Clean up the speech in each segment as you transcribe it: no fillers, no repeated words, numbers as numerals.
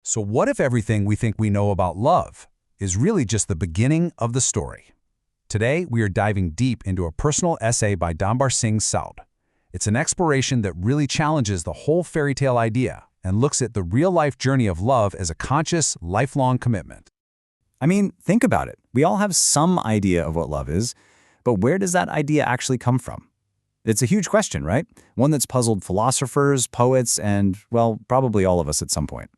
So what if everything we think we know about love is really just the beginning of the story? Today, we are diving deep into a personal essay by Dambar Singh Saud. It's an exploration that really challenges the whole fairy tale idea and looks at the real-life journey of love as a conscious, lifelong commitment. I mean, think about it. We all have some idea of what love is, but where does that idea actually come from? It's a huge question, right? One that's puzzled philosophers, poets, and, well, probably all of us at some point.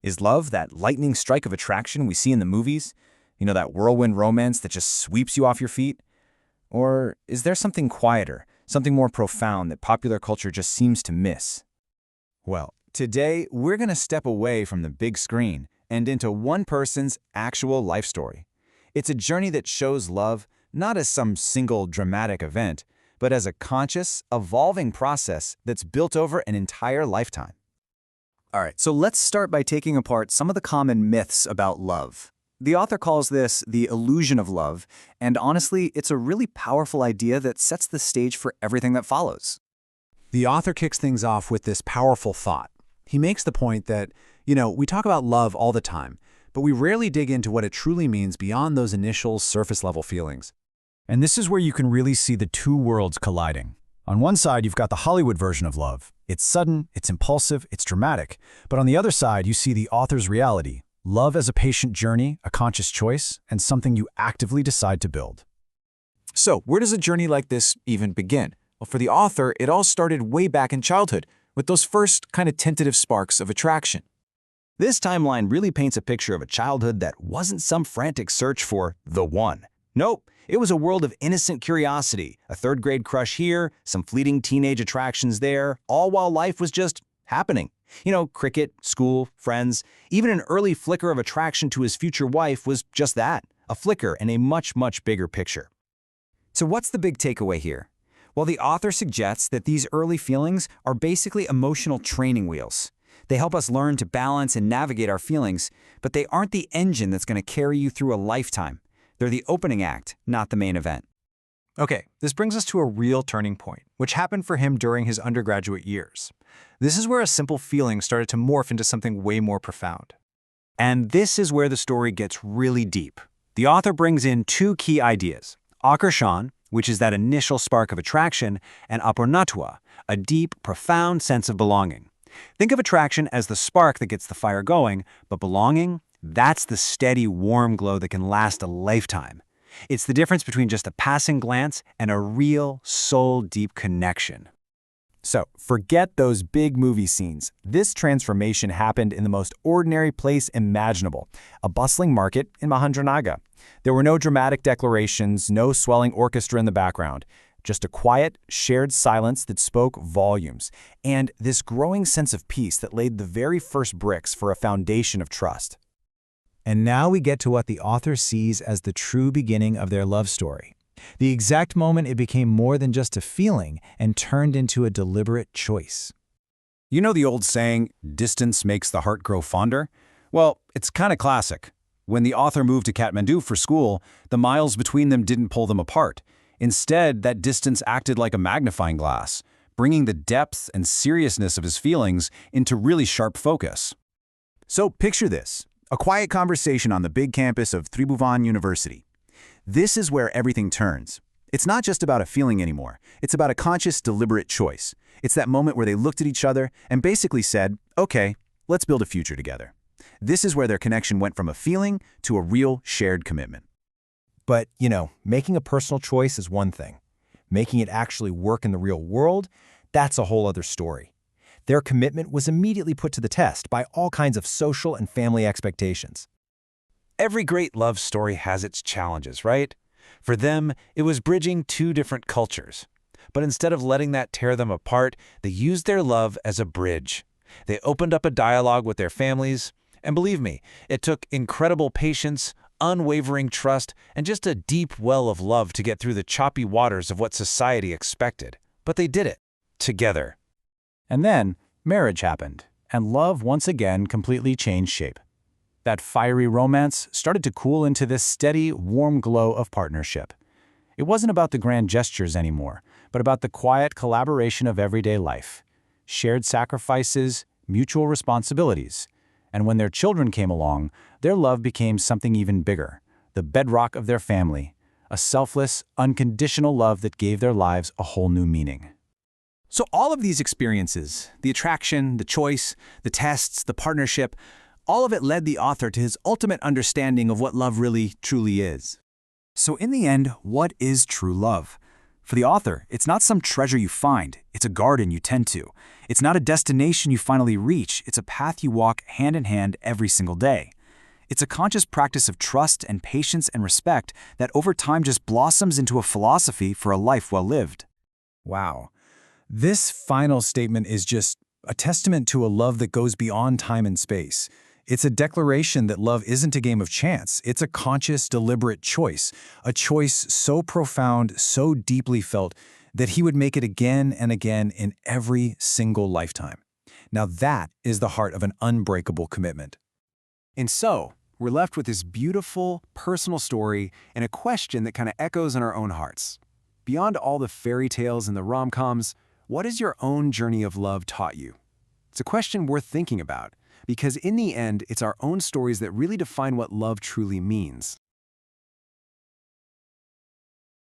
Is love that lightning strike of attraction we see in the movies? You know, that whirlwind romance that just sweeps you off your feet? Or is there something quieter, something more profound that popular culture just seems to miss? Well, today we're going to step away from the big screen and into one person's actual life story. It's a journey that shows love not as some single dramatic event, but as a conscious, evolving process that's built over an entire lifetime. All right, so let's start by taking apart some of the common myths about love. The author calls this the illusion of love, and honestly, it's a really powerful idea that sets the stage for everything that follows. The author kicks things off with this powerful thought. He makes the point that, we talk about love all the time, but we rarely dig into what it truly means beyond those initial surface-level feelings. And this is where you can really see the two worlds colliding. On one side, you've got the Hollywood version of love. It's sudden, it's impulsive, it's dramatic. But on the other side, you see the author's reality. Love as a patient journey, a conscious choice, and something you actively decide to build. So, where does a journey like this even begin? Well, for the author, it all started way back in childhood, with those first kind of tentative sparks of attraction. This timeline really paints a picture of a childhood that wasn't some frantic search for the one. Nope, it was a world of innocent curiosity, a third-grade crush here, some fleeting teenage attractions there, all while life was just happening. Cricket, school, friends, even an early flicker of attraction to his future wife was just that, a flicker in a much, much bigger picture. So what's the big takeaway here? Well, the author suggests that these early feelings are basically emotional training wheels. They help us learn to balance and navigate our feelings, but they aren't the engine that's going to carry you through a lifetime. They're the opening act, not the main event. Okay, this brings us to a real turning point, which happened for him during his undergraduate years. This is where a simple feeling started to morph into something way more profound. And this is where the story gets really deep. The author brings in two key ideas: akarshan, which is that initial spark of attraction, and apurnatva, a deep, profound sense of belonging. Think of attraction as the spark that gets the fire going, but belonging, that's the steady, warm glow that can last a lifetime. It's the difference between just a passing glance and a real, soul-deep connection. So, forget those big movie scenes. This transformation happened in the most ordinary place imaginable, a bustling market in Mahendranagar. There were no dramatic declarations, no swelling orchestra in the background, just a quiet, shared silence that spoke volumes, and this growing sense of peace that laid the very first bricks for a foundation of trust. And now we get to what the author sees as the true beginning of their love story. The exact moment it became more than just a feeling and turned into a deliberate choice. You know the old saying, distance makes the heart grow fonder? Well, it's kind of classic. When the author moved to Kathmandu for school, the miles between them didn't pull them apart. Instead, that distance acted like a magnifying glass, bringing the depth and seriousness of his feelings into really sharp focus. So picture this, a quiet conversation on the big campus of Tribhuvan University. This is where everything turns. It's not just about a feeling anymore. It's about a conscious, deliberate choice. It's that moment where they looked at each other and basically said, okay, let's build a future together. This is where their connection went from a feeling to a real shared commitment. But, making a personal choice is one thing. Making it actually work in the real world, that's a whole other story. Their commitment was immediately put to the test by all kinds of social and family expectations. Every great love story has its challenges, right? For them, it was bridging two different cultures. But instead of letting that tear them apart, they used their love as a bridge. They opened up a dialogue with their families, and believe me, it took incredible patience, unwavering trust, and just a deep well of love to get through the choppy waters of what society expected. But they did it, together. And then, marriage happened, and love once again completely changed shape. That fiery romance started to cool into this steady, warm glow of partnership. It wasn't about the grand gestures anymore, but about the quiet collaboration of everyday life. Shared sacrifices, mutual responsibilities. And when their children came along, their love became something even bigger, the bedrock of their family, a selfless, unconditional love that gave their lives a whole new meaning. So all of these experiences, the attraction, the choice, the tests, the partnership, all of it led the author to his ultimate understanding of what love really, truly is. So in the end, what is true love? For the author, it's not some treasure you find, it's a garden you tend to. It's not a destination you finally reach, it's a path you walk hand in hand every single day. It's a conscious practice of trust and patience and respect that over time just blossoms into a philosophy for a life well lived. Wow. This final statement is just a testament to a love that goes beyond time and space. It's a declaration that love isn't a game of chance. It's a conscious, deliberate choice, a choice so profound, so deeply felt, that he would make it again and again in every single lifetime. Now that is the heart of an unbreakable commitment. And so, we're left with this beautiful, personal story and a question that kind of echoes in our own hearts. Beyond all the fairy tales and the rom-coms, what has your own journey of love taught you? It's a question worth thinking about, because in the end, it's our own stories that really define what love truly means.